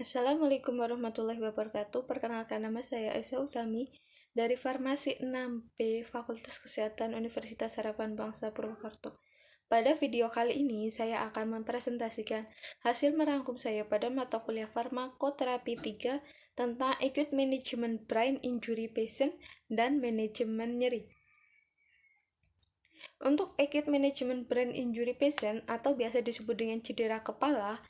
Assalamualaikum warahmatullahi wabarakatuh. Perkenalkan, nama saya Aisyah Utami dari Farmasi 6B Fakultas Kesehatan Universitas Harapan Bangsa Purwokerto. Pada video kali ini, saya akan mempresentasikan hasil merangkum saya pada mata kuliah Farmakoterapi 3 tentang Acute Management Brain Injury Patient dan Manajemen Nyeri. Untuk Acute Management Brain Injury Patient atau biasa disebut dengan cedera kepala,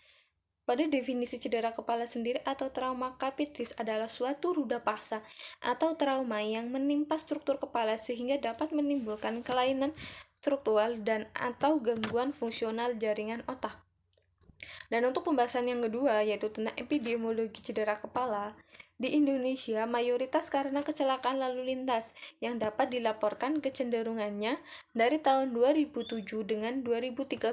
pada definisi cedera kepala sendiri atau trauma kapitis adalah suatu ruda paksa atau trauma yang menimpa struktur kepala sehingga dapat menimbulkan kelainan struktural dan atau gangguan fungsional jaringan otak. Dan untuk pembahasan yang kedua, yaitu tentang epidemiologi cedera kepala, di Indonesia mayoritas karena kecelakaan lalu lintas yang dapat dilaporkan kecenderungannya dari tahun 2007 dengan 2013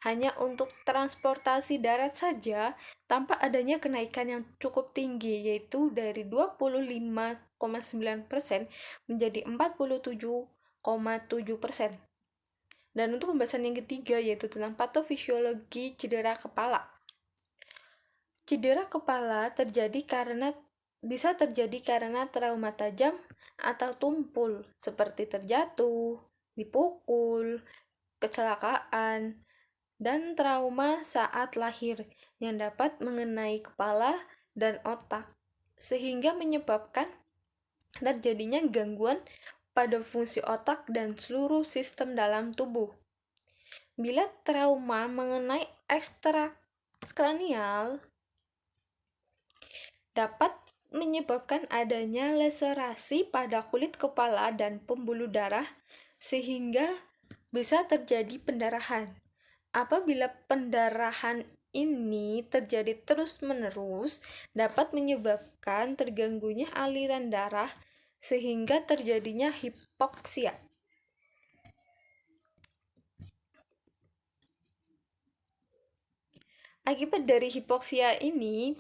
hanya untuk transportasi darat saja tanpa adanya kenaikan yang cukup tinggi, yaitu dari 25,9% menjadi 47,7%. Dan untuk pembahasan yang ketiga, yaitu tentang patofisiologi cedera kepala. Cedera kepala bisa terjadi karena trauma tajam atau tumpul, seperti terjatuh, dipukul, kecelakaan, dan trauma saat lahir yang dapat mengenai kepala dan otak, sehingga menyebabkan terjadinya gangguan pada fungsi otak dan seluruh sistem dalam tubuh. Bila trauma mengenai ekstrakranial dapat menyebabkan adanya laserasi pada kulit kepala dan pembuluh darah sehingga bisa terjadi pendarahan. Apabila pendarahan ini terjadi terus-menerus, dapat menyebabkan terganggunya aliran darah sehingga terjadinya hipoksia. Akibat dari hipoksia ini,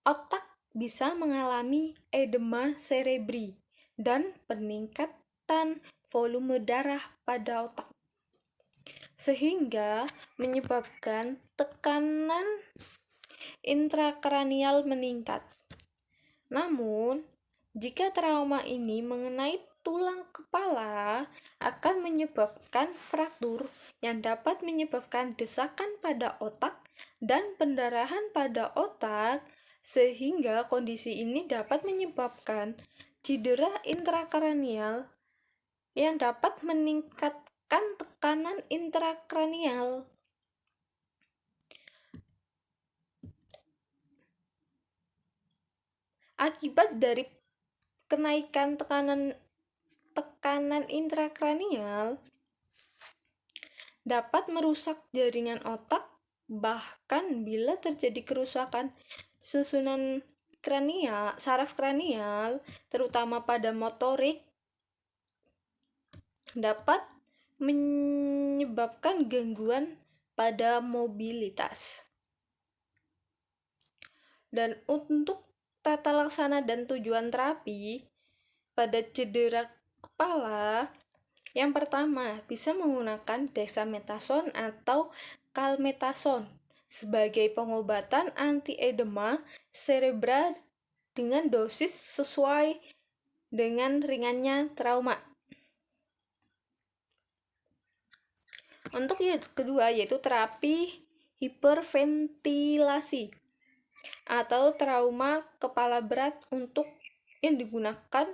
otak bisa mengalami edema cerebri dan peningkatan volume darah pada otak, sehingga menyebabkan tekanan intrakranial meningkat. Namun, jika trauma ini mengenai tulang kepala, akan menyebabkan fraktur yang dapat menyebabkan desakan pada otak dan pendarahan pada otak, sehingga kondisi ini dapat menyebabkan cedera intrakranial yang dapat meningkatkan tekanan intrakranial. Akibat dari kenaikan tekanan intrakranial dapat merusak jaringan otak, bahkan bila terjadi kerusakan susunan saraf kranial, terutama pada motorik, dapat menyebabkan gangguan pada mobilitas. Dan untuk tata laksana dan tujuan terapi pada cedera kepala, yang pertama, bisa menggunakan dexamethasone atau kalmethasone sebagai pengobatan antiedema cerebral dengan dosis sesuai dengan ringannya trauma. Untuk yang kedua, yaitu terapi hiperventilasi atau trauma kepala berat yang digunakan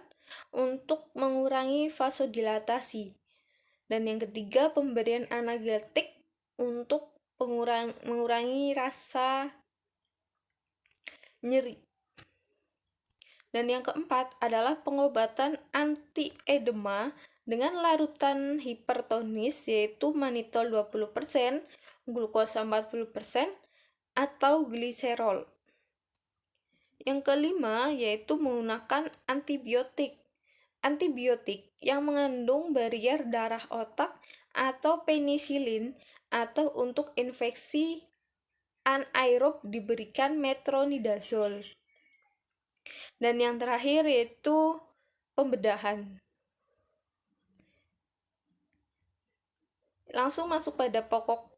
untuk mengurangi vasodilatasi. Dan yang ketiga, pemberian analgetik untuk mengurangi rasa nyeri. Dan yang keempat adalah pengobatan antiedema dengan larutan hipertonis, yaitu manitol 20%, glukosa 40%, atau gliserol. Yang kelima, yaitu menggunakan antibiotik yang mengandung barier darah otak atau penisilin, atau untuk infeksi anaerob diberikan metronidazole. Dan yang terakhir yaitu pembedahan. Langsung masuk pada pokok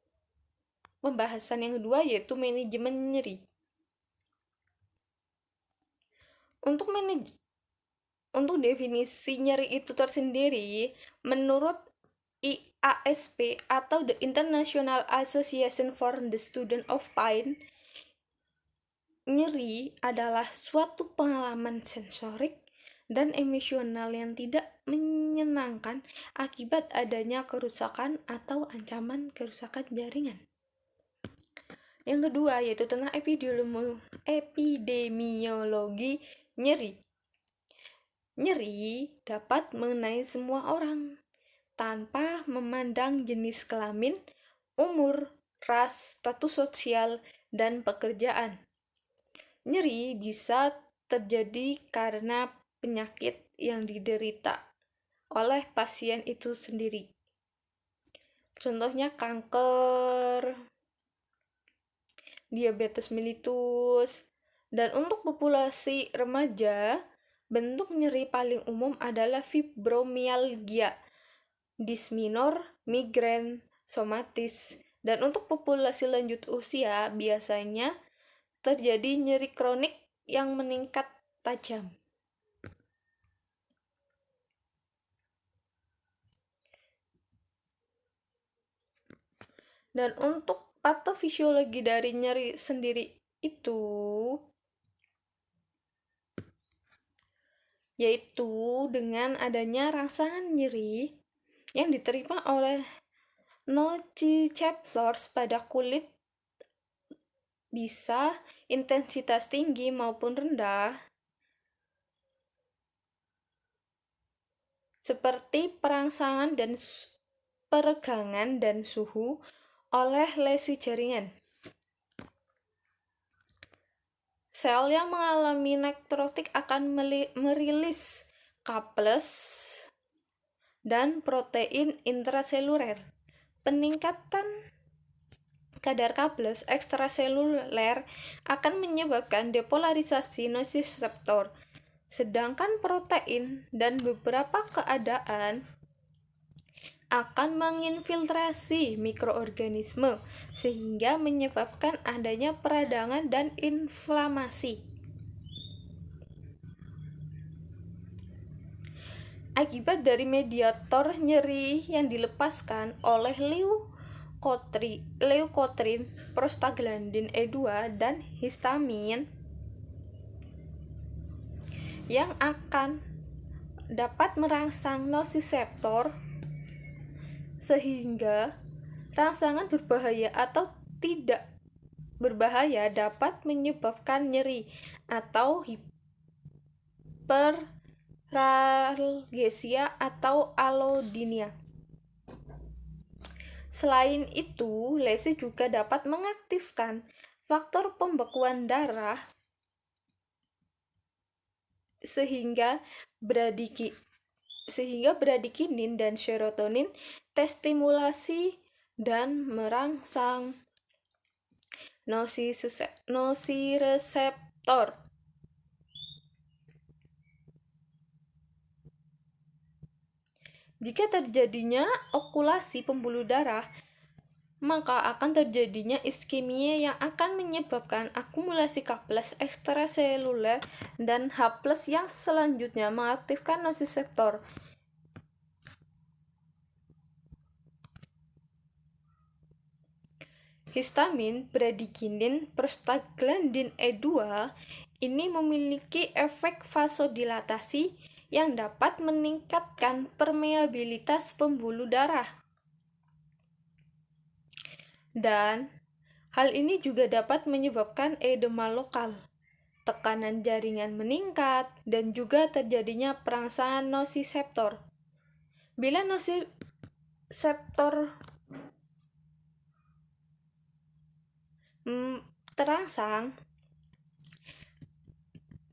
pembahasan yang kedua yaitu manajemen nyeri. Untuk definisi nyeri itu tersendiri, menurut IASP atau The International Association for the Study of Pain, nyeri adalah suatu pengalaman sensorik dan emosional yang tidak menyenangkan akibat adanya kerusakan atau ancaman kerusakan jaringan. Yang kedua yaitu tentang epidemiologi nyeri. Nyeri dapat mengenai semua orang tanpa memandang jenis kelamin, umur, ras, status sosial, dan pekerjaan. Nyeri bisa terjadi karena penyakit yang diderita oleh pasien itu sendiri. Contohnya kanker, diabetes mellitus. Dan untuk populasi remaja, bentuk nyeri paling umum adalah fibromialgia, disminor, migrain, somatis. Dan untuk populasi lanjut usia, biasanya terjadi nyeri kronik yang meningkat tajam. Dan untuk patofisiologi dari nyeri sendiri itu yaitu dengan adanya rangsangan nyeri yang diterima oleh nociceptors pada kulit, bisa intensitas tinggi maupun rendah, seperti perangsangan dan peregangan dan suhu oleh lesi jaringan. Sel yang mengalami nekrotik akan merilis K+ dan protein intraseluler. Peningkatan kadar K+ ekstraseluler akan menyebabkan depolarisasi nociceptor, sedangkan protein dan beberapa keadaan akan menginfiltrasi mikroorganisme sehingga menyebabkan adanya peradangan dan inflamasi. Akibat dari mediator nyeri yang dilepaskan oleh leukotrin, prostaglandin E2, dan histamin yang akan dapat merangsang nociceptor, sehingga rangsangan berbahaya atau tidak berbahaya dapat menyebabkan nyeri atau hiperalgesia atau allodynia. Selain itu, lesi juga dapat mengaktifkan faktor pembekuan darah sehingga bradikinin dan serotonin terstimulasi dan merangsang nociceptor. Jika terjadinya okulasi pembuluh darah, maka akan terjadinya iskemia yang akan menyebabkan akumulasi K+ ekstraseluler dan H+ yang selanjutnya mengaktifkan nociceptor. Histamin, bradikinin, prostaglandin E2 ini memiliki efek vasodilatasi yang dapat meningkatkan permeabilitas pembuluh darah. Dan hal ini juga dapat menyebabkan edema lokal, tekanan jaringan meningkat, dan juga terjadinya perangsangan nociceptor. Bila nociceptor terangsang,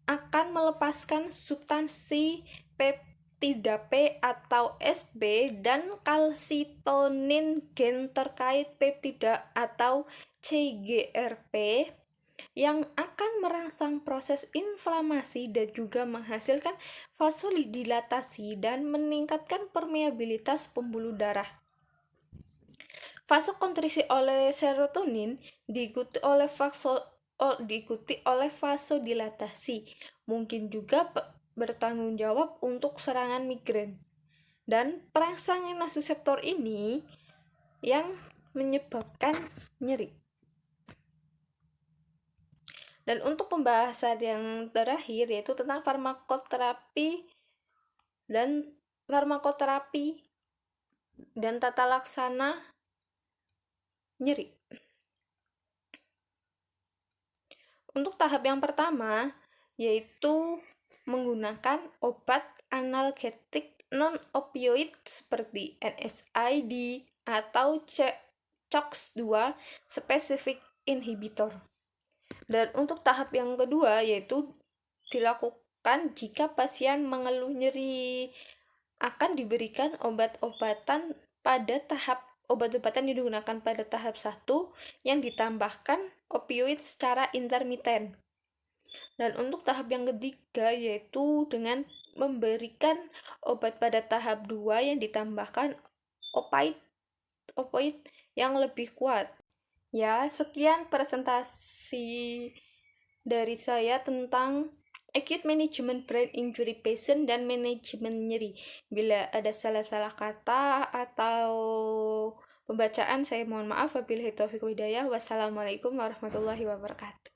akan melepaskan substansi peptida P atau SB dan kalsitonin gen terkait peptida atau CGRP yang akan merangsang proses inflamasi dan juga menghasilkan vasodilatasi dan meningkatkan permeabilitas pembuluh darah. Vasokonstriksi oleh serotonin diikuti oleh vasodilatasi. Mungkin juga bertanggung jawab untuk serangan migrain. Dan perangsang nociceptor ini yang menyebabkan nyeri. Dan untuk pembahasan yang terakhir yaitu tentang farmakoterapi dan tata laksana nyeri. Untuk tahap yang pertama yaitu menggunakan obat analgetik non-opioid seperti NSAID atau COX-2 specific inhibitor. Dan untuk tahap yang kedua yaitu dilakukan jika pasien mengeluh nyeri, akan diberikan obat-obatan yang digunakan pada tahap 1 yang ditambahkan opioid secara intermiten. Dan untuk tahap yang ketiga yaitu dengan memberikan obat pada tahap 2 yang ditambahkan opioid yang lebih kuat. Ya, sekian presentasi dari saya tentang acute management brain injury patient dan manajemen nyeri. Bila ada salah-salah kata atau pembacaan, saya mohon maaf. Wabillahi taufiq wal hidayah. Wassalamualaikum warahmatullahi wabarakatuh.